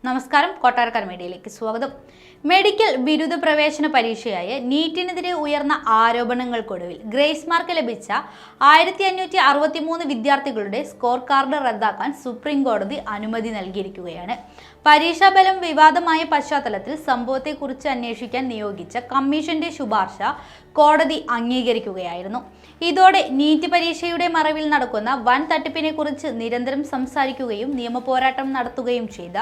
നമസ്കാരം, കൊട്ടാരക്കര മീഡിയയിലേക്ക് സ്വാഗതം. മെഡിക്കൽ ബിരുദ പ്രവേശന പരീക്ഷയായ നീറ്റിനെതിരെ ഉയർന്ന ആരോപണങ്ങൾക്കൊടുവിൽ ഗ്രേസ് മാർക്ക് ലഭിച്ച 1563 വിദ്യാർത്ഥികളുടെ സ്കോർ കാർഡ് റദ്ദാക്കാൻ സുപ്രീം കോടതി അനുമതി നൽകിയിരിക്കുകയാണ്. പരീക്ഷാഫലം വിവാദമായ പശ്ചാത്തലത്തിൽ സംഭവത്തെക്കുറിച്ച് അന്വേഷിക്കാൻ നിയോഗിച്ച കമ്മീഷന്റെ ശുപാർശ കോടതി അംഗീകരിക്കുകയായിരുന്നു. ഇതോടെ നീറ്റ് പരീക്ഷയുടെ മറവിൽ നടക്കുന്ന വൻ തട്ടിപ്പിനെ കുറിച്ച് നിരന്തരം സംസാരിക്കുകയും നിയമപോരാട്ടം നടത്തുകയും ചെയ്ത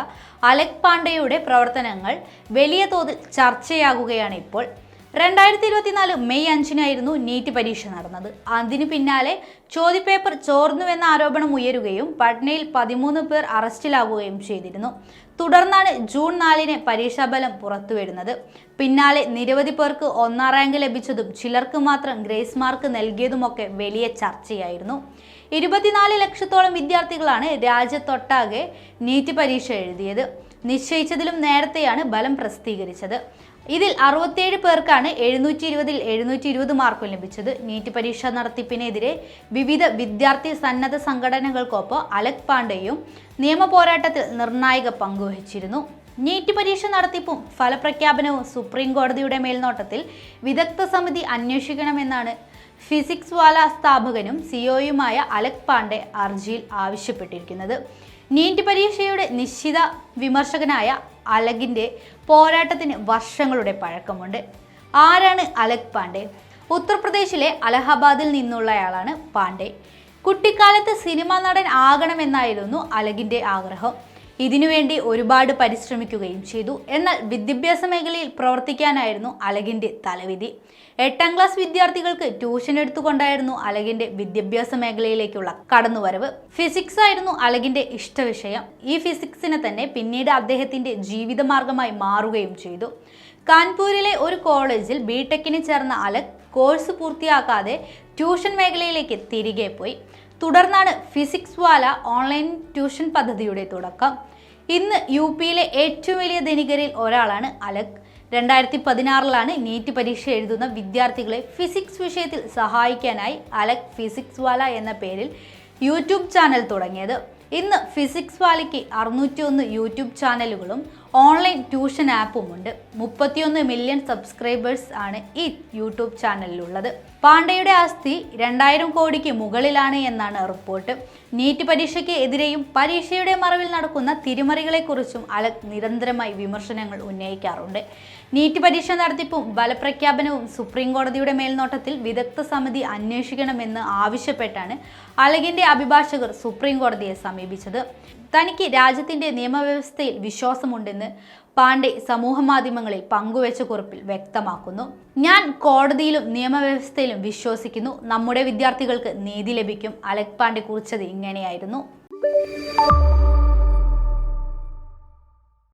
അലക് പാണ്ഡെയുടെ പ്രവർത്തനങ്ങൾ വലിയ തോതിൽ ചർച്ചയാകുകയാണ് ഇപ്പോൾ. 2024 മെയ് 5-നായിരുന്നു നീറ്റ് പരീക്ഷ നടന്നത്. അതിനു പിന്നാലെ ചോദ്യപേപ്പർ ചോർന്നുവെന്ന ആരോപണം ഉയരുകയും പട്നയിൽ 13 പേർ അറസ്റ്റിലാകുകയും ചെയ്തിരുന്നു. തുടർന്നാണ് ജൂൺ 4-ന് പരീക്ഷാഫലം പുറത്തുവരുന്നത്. പിന്നാലെ നിരവധി പേർക്ക് 1-ാം റാങ്ക് ലഭിച്ചതും ചിലർക്ക് മാത്രം ഗ്രേസ് മാർക്ക് നൽകിയതുമൊക്കെ വലിയ ചർച്ചയായിരുന്നു. 24 ലക്ഷത്തോളം വിദ്യാർത്ഥികളാണ് രാജ്യത്തൊട്ടാകെ നീറ്റ് പരീക്ഷ എഴുതിയത്. നിശ്ചയിച്ചതിലും നേരത്തെയാണ് ഫലം പ്രസിദ്ധീകരിച്ചത്. ഇതിൽ 67 പേർക്കാണ് 720-ൽ 720 മാർക്കും ലഭിച്ചത്. നീറ്റ് പരീക്ഷ നടത്തിപ്പിനെതിരെ വിവിധ വിദ്യാർത്ഥി സന്നദ്ധ സംഘടനകൾക്കൊപ്പം അലക് പാണ്ഡെയും നിയമപോരാട്ടത്തിൽ നിർണായക പങ്കുവഹിച്ചിരുന്നു. നീറ്റ് പരീക്ഷ നടത്തിപ്പും ഫലപ്രഖ്യാപനവും സുപ്രീം കോടതിയുടെ മേൽനോട്ടത്തിൽ വിദഗ്ധ സമിതി അന്വേഷിക്കണമെന്നാണ് ഫിസിക്സ് വാല സ്ഥാപകനും സിഇഒയുമായ അലക് പാണ്ഡെ ഹർജിയിൽ ആവശ്യപ്പെട്ടിരിക്കുന്നത്. നീറ്റ് പരീക്ഷയുടെ നിശ്ചിത വിമർശകനായ അലകിന്റെ പോരാട്ടത്തിന് വർഷങ്ങളുടെ പഴക്കമുണ്ട്. ആരാണ് അലക് പാണ്ഡെ? ഉത്തർപ്രദേശിലെ അലഹബാദിൽ നിന്നുള്ളയാളാണ് പാണ്ഡെ. കുട്ടിക്കാലത്ത് സിനിമാ നടൻ ആകണമെന്നായിരുന്നു അലകിന്റെ ആഗ്രഹം. ഇതിനുവേണ്ടി ഒരുപാട് പരിശ്രമിക്കുകയും ചെയ്തു. എന്നാൽ വിദ്യാഭ്യാസ മേഖലയിൽ പ്രവർത്തിക്കാനായിരുന്നു അലകിന്റെ തലവിധി. 8ാം ക്ലാസ് വിദ്യാർത്ഥികൾക്ക് ട്യൂഷൻ എടുത്തുകൊണ്ടായിരുന്നു അലകിന്റെ വിദ്യാഭ്യാസ മേഖലയിലേക്കുള്ള കടന്നുവരവ്. ഫിസിക്സ് ആയിരുന്നു അലകിന്റെ ഇഷ്ടവിഷയം. ഈ ഫിസിക്സിനെ തന്നെ പിന്നീട് അദ്ദേഹത്തിന്റെ ജീവിതമാർഗമായി മാറുകയും ചെയ്തു. കാൺപൂരിലെ ഒരു കോളേജിൽ ബിടെക്കിന് ചേർന്ന അലക് കോഴ്സ് പൂർത്തിയാക്കാതെ ട്യൂഷൻ മേഖലയിലേക്ക് തിരികെ പോയി. തുടർന്നാണ് ഫിസിക്സ് വാല ഓൺലൈൻ ട്യൂഷൻ പദ്ധതിയുടെ തുടക്കം. ഇന്ന് യുപിയിലെ ഏറ്റവും വലിയ ധനികരിൽ ഒരാളാണ് അലക്. 2016-ലാണ് നീറ്റ് പരീക്ഷ എഴുതുന്ന വിദ്യാർത്ഥികളെ ഫിസിക്സ് വിഷയത്തിൽ സഹായിക്കാനായി അലക് ഫിസിക്സ് വാല എന്ന പേരിൽ യൂട്യൂബ് ചാനൽ തുടങ്ങിയത്. ഇന്ന് ഫിസിക്സ് വാലയ്ക്ക് 601 യൂട്യൂബ് ചാനലുകളും ഓൺലൈൻ ട്യൂഷൻ ആപ്പുമുണ്ട്. 31 മില്യൺ സബ്സ്ക്രൈബേഴ്സ് ആണ് ഈ യൂട്യൂബ് ചാനലിലുള്ളത്. പാണ്ഡെയുടെ ആസ്തി 2000 കോടിക്ക് മുകളിലാണ് എന്നാണ് റിപ്പോർട്ട്. നീറ്റ് പരീക്ഷയ്ക്ക് എതിരെയും പരീക്ഷയുടെ മറവിൽ നടക്കുന്ന തിരിമറികളെക്കുറിച്ചും അലക് നിരന്തരമായി വിമർശനങ്ങൾ ഉന്നയിക്കാറുണ്ട്. നീറ്റ് പരീക്ഷ നടത്തിപ്പും ഫലപ്രഖ്യാപനവും സുപ്രീം കോടതിയുടെ മേൽനോട്ടത്തിൽ വിദഗ്ധ സമിതി അന്വേഷിക്കണമെന്ന് ആവശ്യപ്പെട്ടാണ് അലകിന്റെ അഭിഭാഷകർ സുപ്രീം കോടതിയെ സമീപിച്ചത്. തനിക്ക് രാജ്യത്തിന്റെ നിയമവ്യവസ്ഥയിൽ വിശ്വാസമുണ്ടെന്ന് പാണ്ഡെ സമൂഹമാധ്യമങ്ങളിൽ പങ്കുവച്ച കുറിപ്പിൽ വ്യക്തമാക്കുന്നു. ഞാൻ കോടതിയിലും നിയമവ്യവസ്ഥയിലും വിശ്വസിക്കുന്നു. നമ്മുടെ വിദ്യാർത്ഥികൾക്ക് നീതി ലഭിക്കും. അലക് പാണ്ഡെ കുറിച്ചത് ഇങ്ങനെയായിരുന്നു.